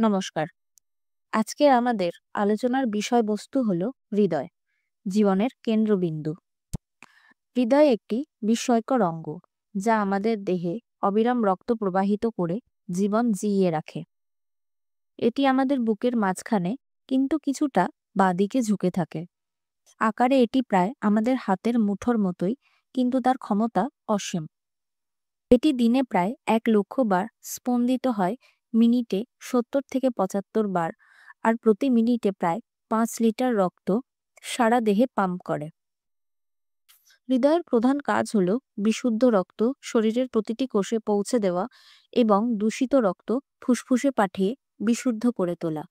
নমস্কার। আজকে আমাদের আলোচনার বিষয়বস্তু হলো হৃদয়, জীবনের কেন্দ্রবিন্দু। হৃদয় একটি বিস্ময়কর অঙ্গ, যা আমাদের দেহে অবিরাম রক্ত প্রবাহিত করে জীবন জিইয়ে রাখে। এটি আমাদের বুকের মাঝখানে, কিন্তু কিছুটা বাঁদিকে ঝুঁকে থাকে। আকারে এটি প্রায় আমাদের হাতের মুঠোর মতোই, কিন্তু তার ক্ষমতা অসীম। এটি দিনে প্রায় 1,00,000 বার স্পন্দিত হয়, মিনিটে 70 থেকে 75 বার, আর প্রতি মিনিটে প্রায় 5 লিটার রক্ত সারা দেহে পাম্প করে। হৃদয়ের প্রধান কাজ হল বিশুদ্ধ রক্ত শরীরের প্রতিটি কোষে পৌঁছে দেওয়া এবং দূষিত রক্ত ফুসফুসে পাঠিয়ে বিশুদ্ধ করে তোলা।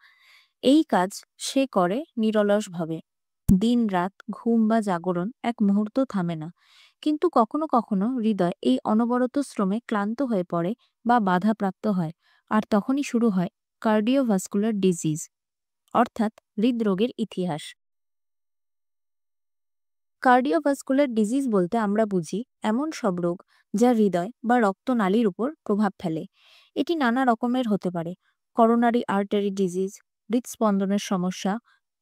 এই কাজ সে করে নিরলসভাবে। দিন রাত ঘুম বা জাগরণ এক মুহূর্ত থামে না। কিন্তু কখনো কখনো হৃদয় এই অনবরত শ্রমে ক্লান্ত হয়ে পড়ে বা বাধাপ্রাপ্ত হয়, আর তখনই শুরু হয় কার্ডিওভাস্কুলার ডিজিজ, অর্থাৎ হৃদরোগের ইতিহাস। কার্ডিওভাস্কুলার ডিজিজ বলতে আমরা বুঝি এমন সব রোগ যা হৃদয় বা রক্তনালীর উপর প্রভাব ফেলে। এটি নানা রকমের হতে পারে: করোনারি আর্টারি ডিজিজ, হৃদস্পন্দনের সমস্যা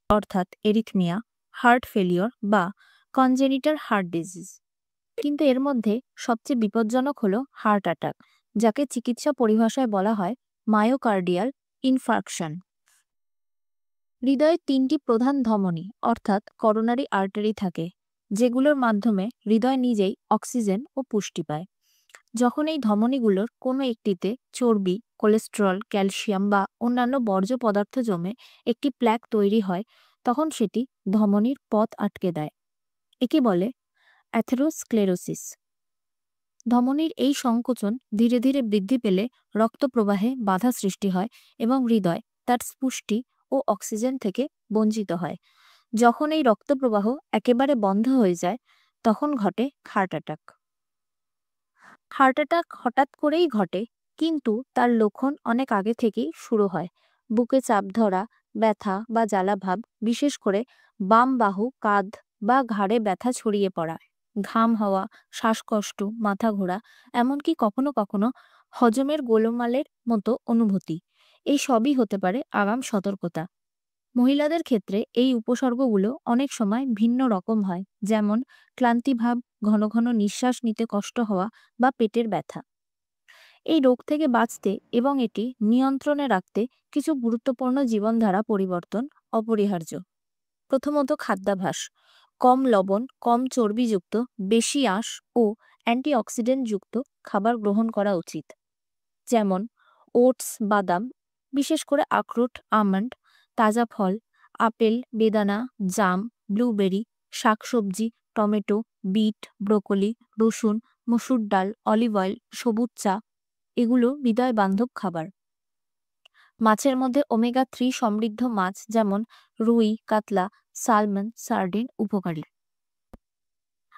অর্থাৎ এরিথমিয়া, হার্ট ফেলিওর বা কনজেনিটাল হার্ট ডিজিজ। কিন্তু এর মধ্যে সবচেয়ে বিপজ্জনক হলো হার্ট অ্যাটাক, যাকে চিকিৎসা পরিভাষায় বলা হয় মায়োকার্ডিয়াল ইনফার্কশন। হৃদয়ে 3টি প্রধান ধমনী অর্থাৎ করোনারি আর্টারি থাকে, যেগুলোর মাধ্যমে হৃদয় নিজেই অক্সিজেন ও পুষ্টি পায়। যখন এই ধমনীগুলোর কোনো একটিতে চর্বি, কোলেস্টেরল, ক্যালসিয়াম বা অন্যান্য বর্জ্য পদার্থ জমে একটি প্ল্যাক তৈরি হয়, তখন সেটি ধমনীর পথ আটকে দেয়। একে বলে অ্যাথেরোস্ক্লেরোসিস। ধমনীর এই সংকোচন ধীরে ধীরে বৃদ্ধি পেলে রক্ত প্রবাহে বাধা সৃষ্টি হয় এবং হৃদয় তার পুষ্টি ও অক্সিজেন থেকে বঞ্চিত হয়। যখন এই রক্তপ্রবাহ একেবারে বন্ধ হয়ে যায়, তখন ঘটে হার্ট অ্যাটাক। হার্ট অ্যাটাক হঠাৎ করেই ঘটে, কিন্তু তার লক্ষণ অনেক আগে থেকেই শুরু হয়। বুকে চাপ ধরা, ব্যথা বা জ্বালাভাব, বিশেষ করে বাম বাহু, কাঁধ বা ঘাড়ে ব্যথা ছড়িয়ে পড়া, ঘাম হওয়া, শ্বাসকষ্ট, মাথা ঘোরা, এমনকি কখনো কখনো হজমের গোলমালের মতো অনুভূতি। এই সবই হতে পারে আগাম সতর্কতা। মহিলাদের ক্ষেত্রে এই উপসর্গগুলো অনেক সময় ভিন্ন রকম হয়, যেমন ক্লান্তিভাব, ঘন ঘন নিঃশ্বাস নিতে কষ্ট হওয়া বা পেটের ব্যথা। এই রোগ থেকে বাঁচতে এবং এটি নিয়ন্ত্রণে রাখতে কিছু গুরুত্বপূর্ণ জীবনধারা পরিবর্তন অপরিহার্য। প্রথমত, খাদ্যাভ্যাস। কম লবণ, কম চর্বিযুক্ত, বেশি আঁশ ও অ্যান্টিঅক্সিডেন্টযুক্ত খাবার গ্রহণ করা উচিত, যেমন ওটস, বাদাম, বিশেষ করে আখরোট, আমন্ড, তাজা ফল, আপেল, বেদানা, জাম, ব্লুবেরি, শাকসবজি, টমেটো, বিট, ব্রোকলি, রসুন, মসুর ডাল, অলিভ অয়েল, সবুজ চা, এগুলো হৃদয় বান্ধব খাবার। মাছের মধ্যে ওমেগা-3 সমৃদ্ধ মাছ যেমন রুই, কাতলা, সালমন, সার্ডিন উপকারী।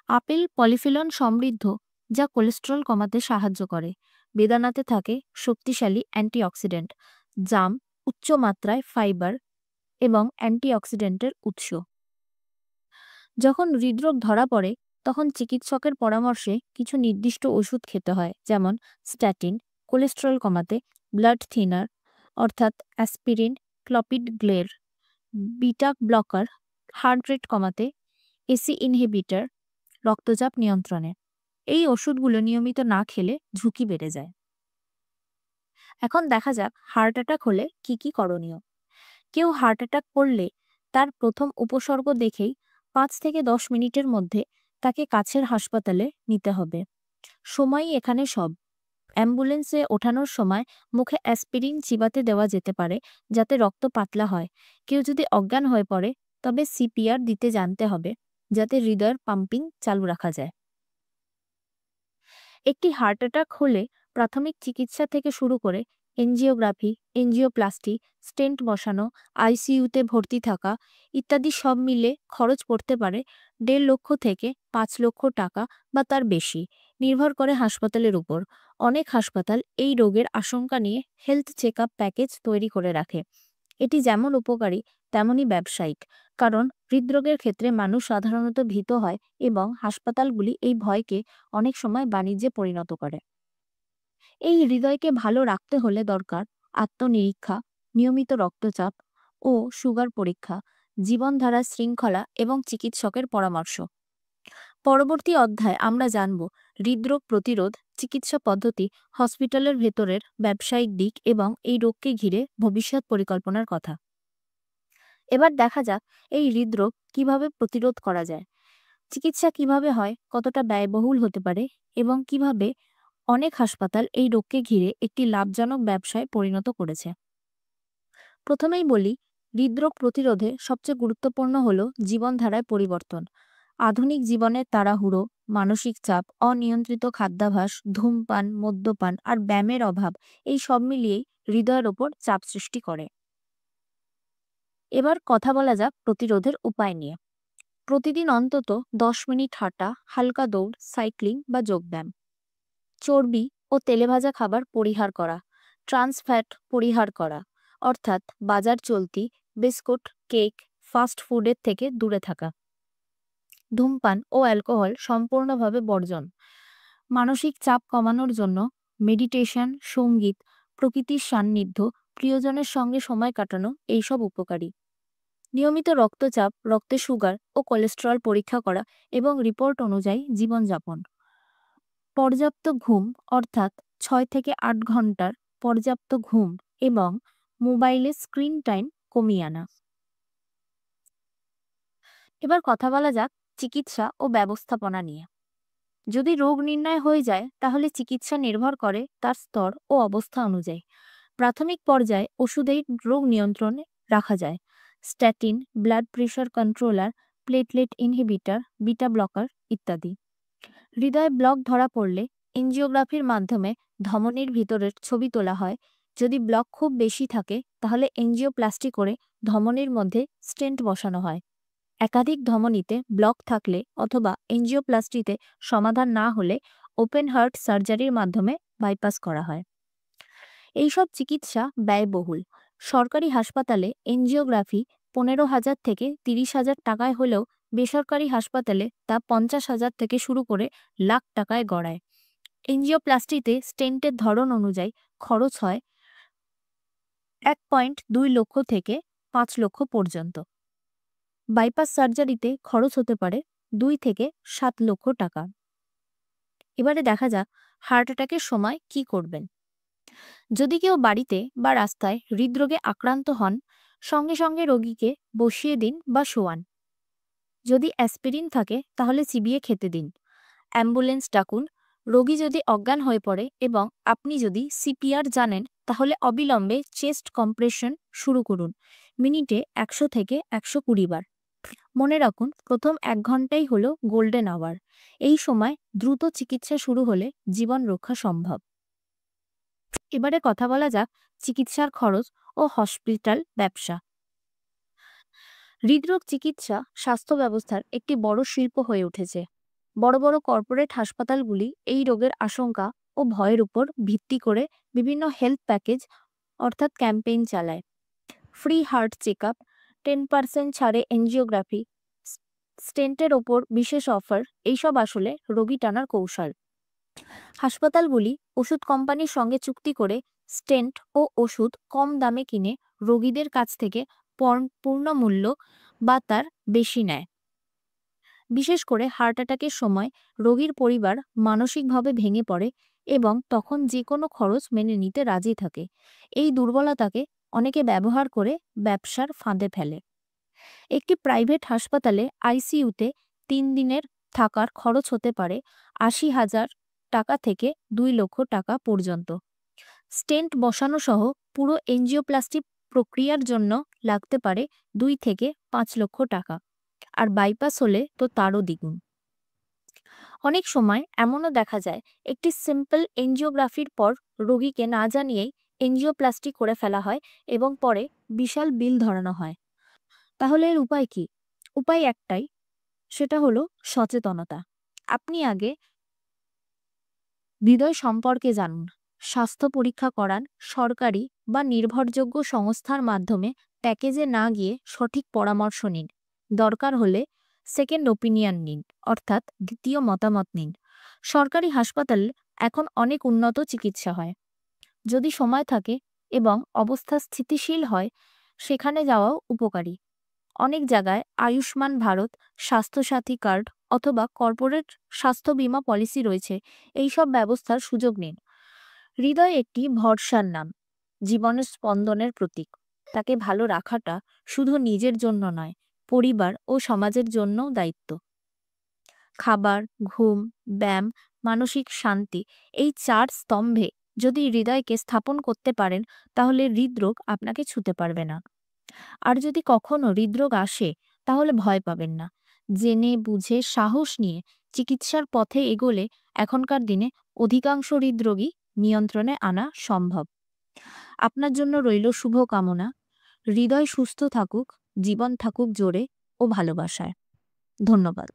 আপেল পলিফিনল সমৃদ্ধ, যা কোলেস্টেরল কমাতে সাহায্য করে। বেদানাতে থাকে শক্তিশালী অ্যান্টিঅক্সিডেন্ট। জাম উচ্চ মাত্রায় ফাইবার এবং অ্যান্টিঅক্সিডেন্টের উৎস। যখন হৃদরোগ ধরা পড়ে, তখন চিকিৎসকের পরামর্শে কিছু নির্দিষ্ট ওষুধ খেতে হয়, যেমন স্ট্যাটিন কোলেস্টেরল কমাতে, ব্লাড থিনার অর্থাৎ aspirin, clopidogrel, beta blocker heart rate কমাতে, এসি ইনহিবিটর রক্তচাপ নিয়ন্ত্রণে। এই ওষুধগুলো নিয়মিত না খেলে ঝুঁকি বেড়ে যায়। এখন দেখা যাক হার্ট অ্যাটাক হলে কি কি করণীয়। কেউ হার্ট অ্যাটাক করলে তার প্রথম উপসর্গ দেখেই 5 থেকে 10 মিনিটের মধ্যে তাকে কাছের হাসপাতালে নিতে হবে। সময়ই এখানে সব। অ্যাম্বুলেন্সে ওঠানোর সময় মুখে অ্যাসপিরিন চিবাতে দেওয়া যেতে পারে, যাতে রক্ত পাতলা হয়। কেউ যদি অজ্ঞান হয়ে পড়ে, তবে সিপিআর দিতে জানতে হবে, যাতে হৃদয়ের পাম্পিং চালু রাখা যায়। একটি হার্ট অ্যাটাক হলে প্রাথমিক চিকিৎসা থেকে শুরু করে এনজিওগ্রাফি, এনজিওপ্লাস্টি, স্টেন্ট বসানো, আইসিইউতে ভর্তি থাকা ইত্যাদি সব মিলে খরচ পড়তে পারে 1.5 লক্ষ থেকে 5 লক্ষ টাকা বা তার বেশি, নির্ভর করে হাসপাতালের উপর। অনেক হাসপাতাল এই রোগের আশঙ্কা নিয়ে হেলথ চেকআপ প্যাকেজ তৈরি করে রাখে। এটি যেমন উপকারী তেমনই ব্যবসায়িক, কারণ হৃদরোগের ক্ষেত্রে মানুষ সাধারণত ভীত হয় এবং হাসপাতালগুলি এই ভয়কে অনেক সময় বাণিজ্যে পরিণত করে। এই হৃদয়কে ভালো রাখতে হলে দরকার আত্মনিরীক্ষা, নিয়মিত রক্তচাপ ও সুগার পরীক্ষা, জীবনধারার শৃঙ্খলা এবং চিকিৎসকের পরামর্শ। পরবর্তী অধ্যায়ে আমরা জানব হৃদরোগ প্রতিরোধ, চিকিৎসা পদ্ধতি, হসপিটালের ভেতরের ব্যবসায়িক দিক এবং এই রোগকে ঘিরে ভবিষ্যৎ পরিকল্পনার কথা। এবার দেখা যাক এই হৃদরোগ কিভাবে প্রতিরোধ করা যায়, চিকিৎসা কিভাবে হয়, কতটা ব্যয়বহুল হতে পারে এবং কিভাবে অনেক হাসপাতাল এই রোগকে ঘিরে একটি লাভজনক ব্যবসায় পরিণত করেছে। প্রথমেই বলি, হৃদরোগ প্রতিরোধে সবচেয়ে গুরুত্বপূর্ণ হল জীবনধারায় পরিবর্তন। আধুনিক জীবনের তাড়াহুড়ো, মানসিক চাপ, অনিয়ন্ত্রিত খাদ্যাভ্যাস, ধূমপান, মদ্যপান আর ব্যায়ামের অভাব, এই সব মিলিয়েই হৃদয়ের ওপর চাপ সৃষ্টি করে। এবার কথা বলা যাক প্রতিরোধের উপায় নিয়ে। প্রতিদিন অন্তত 10 মিনিট হাঁটা, হালকা দৌড়, সাইক্লিং বা যোগব্যায়াম। চর্বি ও তেলেভাজা খাবার পরিহার করা, ট্রান্স ফ্যাট পরিহার করা, অর্থাৎ বাজার চলতি বিস্কুট, কেক, ফাস্ট ফুডের থেকে দূরে থাকা। ধূমপান ও অ্যালকোহল সম্পূর্ণভাবে বর্জন। মানসিক চাপ কমানোর জন্য মেডিটেশন, সঙ্গীত, প্রকৃতির সান্নিধ্য, প্রিয়জনের সঙ্গে সময় কাটানো এইসব উপকারী। নিয়মিত রক্তচাপ, রক্তে সুগার ও কোলেস্টেরল পরীক্ষা করা এবং রিপোর্ট অনুযায়ী জীবনযাপন। পর্যাপ্ত ঘুম, অর্থাৎ 6 থেকে 8 ঘন্টার পর্যাপ্ত ঘুম এবং মোবাইলে স্ক্রিন টাইম কমিয়ে আনা। এবার কথা বলা যাক চিকিৎসা ও ব্যবস্থাপনা নিয়ে। যদি রোগ নির্ণয় হয়ে যায় তাহলে চিকিৎসা নির্ভর করে তার স্তর ও অবস্থা অনুযায়ী। প্রাথমিক পর্যায়ে ওষুধেই রোগ নিয়ন্ত্রণে রাখা যায়। Statin, blood pressure controller, platelet inhibitor, beta blocker ইত্যাদি। হৃদয়ে ব্লক ধরা পড়লে এনজিওগ্রাফির মাধ্যমে ধমনীর ভিতরের ছবি তোলা হয়। যদি ব্লক খুব বেশি থাকে তাহলে এনজিওপ্লাস্টি করে ধমনীর মধ্যে স্টেন্ট বসানো হয়। একাধিক ধমনীতে ব্লক থাকলে অথবা এনজিওপ্লাস্টিতে সমাধান না হলে ওপেন হার্ট সার্জারির মাধ্যমে বাইপাস করা হয়। এইসব চিকিৎসা ব্যয়বহুল। সরকারি হাসপাতালে এনজিওগ্রাফি 15,000 থেকে 30,000 টাকায় হলেও বেসরকারি হাসপাতালে তা 50,000 থেকে শুরু করে লাখ টাকায় গড়ায়। এনজিওপ্লাস্টিতে স্টেন্টের ধরন অনুযায়ী খরচ হয় 1.2 লক্ষ থেকে 5 লক্ষ পর্যন্ত। বাইপাস সার্জারিতে খরচ হতে পারে 2 থেকে 7 লক্ষ টাকা। এবারে দেখা যাক হার্ট অ্যাটাকের সময় কি করবেন। যদি কেউ বাড়িতে বা রাস্তায় হৃদরোগে আক্রান্ত হন, সঙ্গে সঙ্গে রোগীকে বসিয়ে দিন বা শোয়ান। যদি অ্যাসপিরিন থাকে তাহলে চিবিয়ে খেতে দিন। অ্যাম্বুলেন্স ডাকুন। রোগী যদি অজ্ঞান হয়ে পড়ে এবং আপনি যদি সিপিআর জানেন তাহলে অবিলম্বে চেস্ট কম্প্রেশন শুরু করুন, মিনিটে 100 থেকে 120 বার। মনে রাখুন, প্রথম 1 ঘন্টাই হলো গোল্ডেন আওয়ার। এই সময় দ্রুত চিকিৎসা শুরু হলে জীবন রক্ষা সম্ভব। এবারে কথা বলা যাক চিকিৎসার খরচ ও হসপিটাল ব্যবসা। হৃদরোগ চিকিৎসা স্বাস্থ্য ব্যবস্থার একটি বড় শিল্প হয়ে উঠেছে। বড় বড় কর্পোরেট হাসপাতালগুলি এই রোগের আশঙ্কা ও ভয়ের উপর ভিত্তি করে বিভিন্ন হেলথ প্যাকেজ অর্থাৎ ক্যাম্পেইন চালায়। ফ্রি হার্ট চেকআপ, 10% ছাড়ে এনজিওগ্রাফি, স্টেন্টের ওপর বিশেষ অফার, এইসব আসলে রোগী টানার কৌশল। হাসপাতালগুলি ওষুধ কোম্পানির সঙ্গে চুক্তি করে স্টেন্ট ও ওষুধ কম দামে কিনে রোগীদের কাছ থেকে পূর্ণ মূল্য বা তার বেশি নেয়। বিশেষ করে হার্ট অ্যাটাকের সময় রোগীর পরিবার মানসিকভাবে ভেঙে পড়ে এবং তখন যে কোনো খরচ মেনে নিতে রাজি থাকে। এই দুর্বলতাকে অনেকে ব্যবহার করে ব্যবসার ফাঁদে ফেলে। একটি প্রাইভেট হাসপাতালে আইসিইউতে 3 দিনের থাকার খরচ হতে পারে 80,000 টাকা থেকে 2 লক্ষ টাকা পর্যন্ত। স্টেন্ট বসানো সহ পুরো এনজিওপ্লাস্টি প্রক্রিয়ার জন্য লাগতে পারে 2 থেকে 5 লক্ষ টাকা, আর বাইপাস হলে তো তারও দ্বিগুণ। অনেক সময় এমনও দেখা যায় একটি সিম্পল এনজিওগ্রাফির পর রোগীকে না জানিয়েই এনজিওপ্লাস্টি করে ফেলা হয় এবং পরে বিশাল বিল ধরানো হয়। তাহলে এর উপায় কি? উপায় একটাই, সেটা হলো সচেতনতা। আপনি আগে হৃদয় সম্পর্কে জানুন, স্বাস্থ্য পরীক্ষা করান, সরকারি বা নির্ভরযোগ্য সংস্থার মাধ্যমে প্যাকেজে না গিয়ে সঠিক পরামর্শ নিন। দরকার হলে সেকেন্ড ওপিনিয়ন নিন, অর্থাৎ দ্বিতীয় মতামত নিন। সরকারি হাসপাতালে এখন অনেক উন্নত চিকিৎসা হয়। যদি সময় থাকে এবং অবস্থা স্থিতিশীল হয় সেখানে যাওয়াও উপকারী। অনেক জায়গায় আয়ুষ্মান ভারত, স্বাস্থ্যসাথী কার্ড অথবা কর্পোরেট স্বাস্থ্য বীমা পলিসি রয়েছে। এইসব ব্যবস্থার সুযোগ নিন। হৃদয় একটি ভরসার নাম, জীবনের স্পন্দনের প্রতীক। তাকে ভালো রাখাটা শুধু নিজের জন্য নয়, পরিবার ও সমাজের জন্যও দায়িত্ব। খাবার, ঘুম, ব্যায়াম, মানসিক শান্তি, এই 4 স্তম্ভে যদি হৃদয়কে স্থাপন করতে পারেন, তাহলে হৃদরোগ আপনাকে ছুঁতে পারবে না। আর যদি কখনো হৃদরোগ আসে, তাহলে ভয় পাবেন না। জেনে বুঝে সাহস নিয়ে চিকিৎসার পথে এগোলে এখনকার দিনে অধিকাংশ হৃদরোগী নিয়ন্ত্রণে আনা সম্ভব। আপনার জন্য রইল শুভকামনা। হৃদয় সুস্থ থাকুক, জীবন থাকুক জোরে ও ভালোবাসায়। ধন্যবাদ।